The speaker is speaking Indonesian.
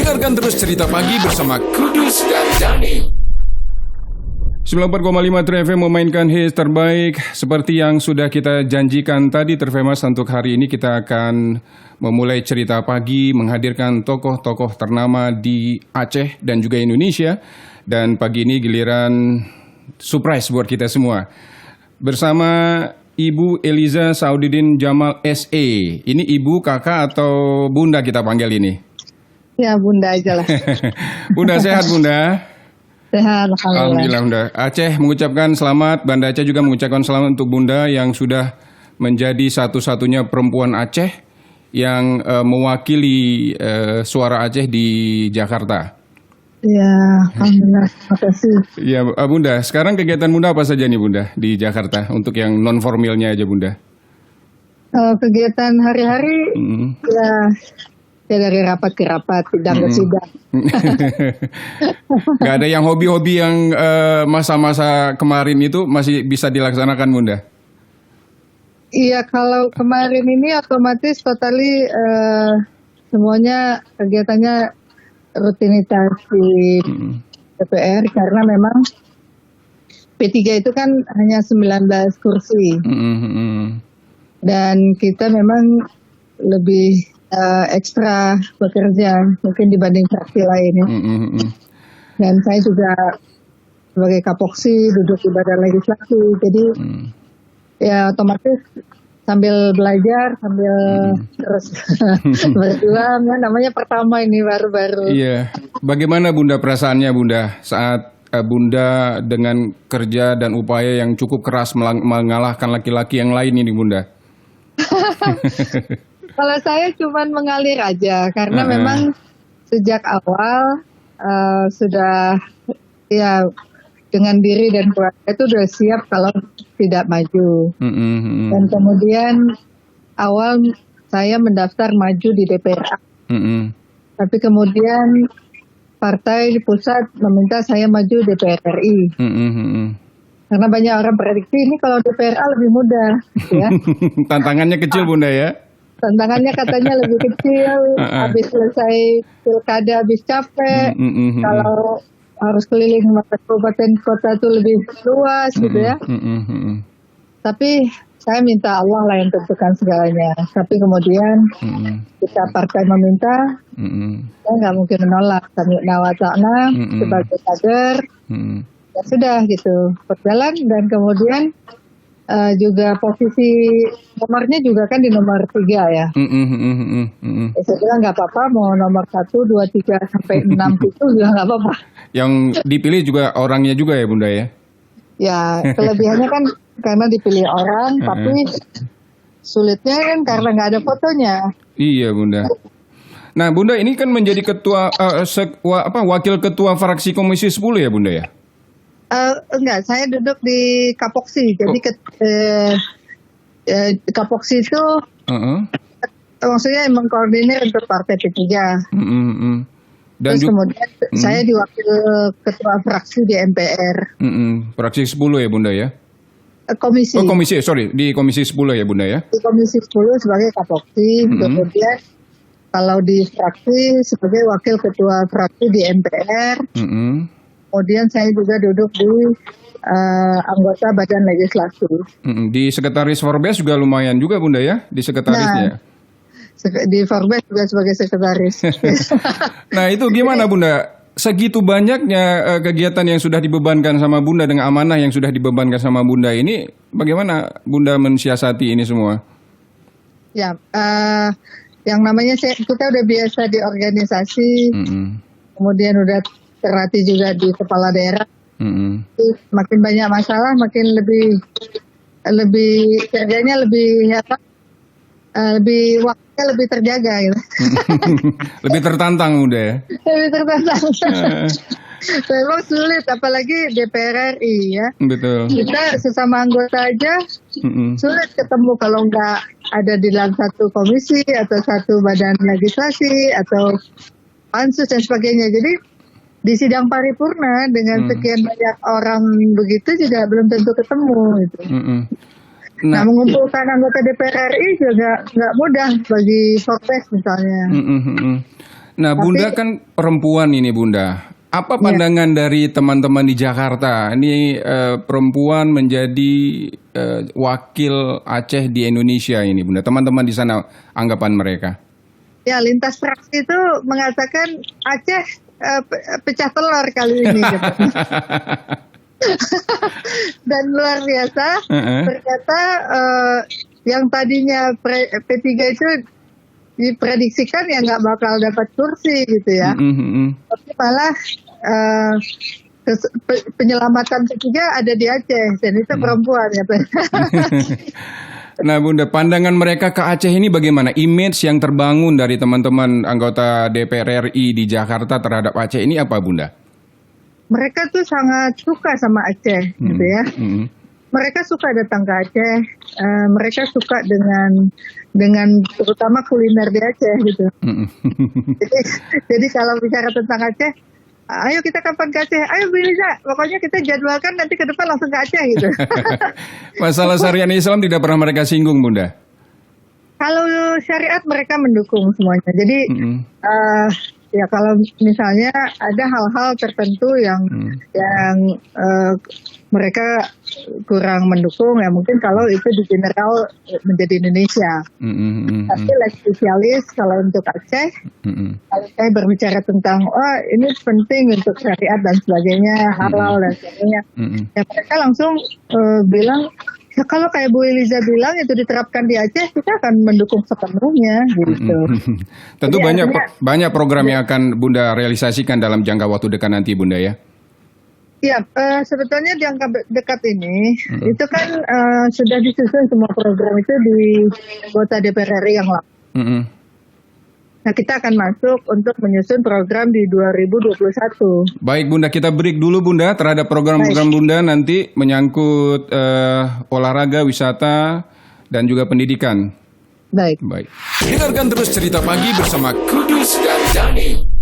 Dengarkan terus Cerita Pagi bersama Kudus dan Dani. 94,5 True FM memainkan hits terbaik. Seperti yang sudah kita janjikan tadi, Terfemas, untuk hari ini kita akan memulai Cerita Pagi menghadirkan tokoh-tokoh ternama di Aceh dan juga Indonesia. Dan pagi ini giliran surprise buat kita semua. Bersama Ibu Eliza Saudidin Jamal SE. Ini ibu, kakak, atau bunda kita panggil ini? Ya, bunda aja lah. Bunda sehat, bunda? Sehat, alhamdulillah. Bunda. Aceh mengucapkan selamat, Banda Aceh juga mengucapkan selamat untuk bunda yang sudah menjadi satu-satunya perempuan Aceh yang mewakili suara Aceh di Jakarta. Ya, alhamdulillah, terima kasih. Ya, Bunda, sekarang kegiatan Bunda apa saja nih, Bunda, di Jakarta untuk yang non formalnya aja, Bunda? Kegiatan hari-hari ya dari rapat ke rapat, sidang ke sidang. Gak ada yang hobi-hobi yang masa-masa kemarin itu masih bisa dilaksanakan, Bunda? Iya, kalau kemarin ini otomatis totally semuanya kegiatannya rutinitas di DPR karena memang P3 itu kan hanya 19 kursi. Dan kita memang lebih ekstra bekerja mungkin dibanding fraksi lain ya. Dan saya juga sebagai Kapoksi duduk di Badan Legislasi, jadi ya otomatis sambil belajar, sambil terus berjuang, ya, namanya pertama ini baru-baru. Iya, bagaimana Bunda perasaannya, Bunda, saat Bunda dengan kerja dan upaya yang cukup keras mengalahkan laki-laki yang lain ini, Bunda? Kalau saya cuma mengalir aja, karena memang sejak awal sudah ya dengan diri dan keluarga itu sudah siap kalau tidak maju. Dan kemudian awal saya mendaftar maju di DPR. Tapi kemudian partai di pusat meminta saya maju DPR RI. Karena banyak orang prediksi ini kalau DPR lebih mudah. Ya. Tantangannya kecil, Bunda, ya? Tantangannya katanya lebih kecil, habis selesai pilkada habis capek, kalau harus keliling kabupaten kota itu lebih luas gitu ya. Tapi saya minta Allah lah yang tentukan segalanya. Tapi kemudian kita partai meminta, saya nggak mungkin menolak. Kami nawata'na sebagai kader, ya sudah gitu berjalan dan kemudian juga posisi nomornya juga kan di nomor 3 ya. Saya bilang nggak apa-apa mau nomor 1, 2, 3 sampai 6 itu juga nggak apa-apa. Yang dipilih juga orangnya juga ya, Bunda, ya? Ya, kelebihannya kan karena dipilih orang, tapi sulitnya kan karena nggak ada fotonya. Iya, Bunda. Nah, Bunda ini kan menjadi ketua wakil ketua fraksi Komisi 10 ya, Bunda, ya? Enggak, saya duduk di Kapoksi. Jadi Kapoksi itu maksudnya mengkoordinir untuk partai P3. Dan terus kemudian saya diwakil ketua fraksi di MPR. Fraksi 10 ya, Bunda, ya? Komisi. Di Komisi 10 ya, Bunda, ya? Di Komisi 10 sebagai Kapoksi. Kemudian kalau di fraksi sebagai wakil ketua fraksi di MPR. Kemudian saya juga duduk di anggota Badan Legislasi. Di Sekretaris Forbes juga lumayan juga, Bunda, ya? Di sekretarisnya. Di Forbes juga sebagai sekretaris. Nah, itu gimana, Bunda? Segitu banyaknya kegiatan yang sudah dibebankan sama Bunda dengan amanah yang sudah dibebankan sama Bunda ini, bagaimana Bunda mensiasati ini semua? Ya, yang namanya kita udah biasa di organisasi, kemudian udah terlatih juga di kepala daerah. Makin banyak masalah, makin lebih kerjanya lebih waktunya lebih terjaga gitu. Lebih tertantang, Bunda, ya? Lebih tertantang. Memang sulit, apalagi DPR RI ya. Betul. Kita sesama anggota aja sulit ketemu kalau nggak ada di dalam satu komisi atau satu badan legislasi atau pansus dan sebagainya. Jadi di sidang paripurna dengan sekian banyak orang begitu juga belum tentu ketemu gitu. Nah, mengumpulkan anggota DPR RI juga nggak mudah bagi Forbes misalnya. Nah, Bunda kan perempuan ini, Bunda. Apa pandangan dari teman-teman di Jakarta? Ini perempuan menjadi wakil Aceh di Indonesia ini, Bunda. Teman-teman di sana, anggapan mereka? Ya, lintas fraksi itu mengatakan Aceh pecah telur kali ini. Gitu. Dan luar biasa, ternyata yang tadinya P3 itu diprediksikan ya nggak bakal dapat kursi gitu ya. Tapi malah penyelamatan ketiga ada di Aceh dan itu perempuan ya. Nah, Bunda, pandangan mereka ke Aceh ini bagaimana? Image yang terbangun dari teman-teman anggota DPR RI di Jakarta terhadap Aceh ini apa, Bunda? Mereka tuh sangat suka sama Aceh gitu ya. Mereka suka datang ke Aceh, mereka suka dengan terutama kuliner di Aceh gitu. Jadi kalau bicara tentang Aceh, ayo kita kapan ke Aceh? Ayo Bu Liza, pokoknya kita jadwalkan nanti ke depan langsung ke Aceh gitu. Masalah syariat Islam tidak pernah mereka singgung, Bunda? Kalau syariat mereka mendukung semuanya. Jadi ya kalau misalnya ada hal-hal tertentu yang mereka kurang mendukung ya mungkin kalau itu di general menjadi Indonesia. Tapi spesialis kalau untuk Aceh, kalau saya berbicara tentang ini penting untuk syariat dan sebagainya, halal dan sebagainya, ya mereka langsung bilang ya kalau kayak Bu Eliza bilang itu diterapkan di Aceh, kita akan mendukung sepenuhnya gitu. Tentu banyak program yang akan Bunda realisasikan dalam jangka waktu dekat nanti, Bunda ya. Ya, sebetulnya jangka dekat ini itu kan sudah disusun semua program itu di anggota DPR RI yang lama. Nah, kita akan masuk untuk menyusun program di 2021. Baik, Bunda, kita break dulu, Bunda, terhadap program-program Bunda nanti menyangkut olahraga, wisata, dan juga pendidikan. Baik. Baik. Dengarkan terus Cerita Pagi bersama Kudus dan Dani.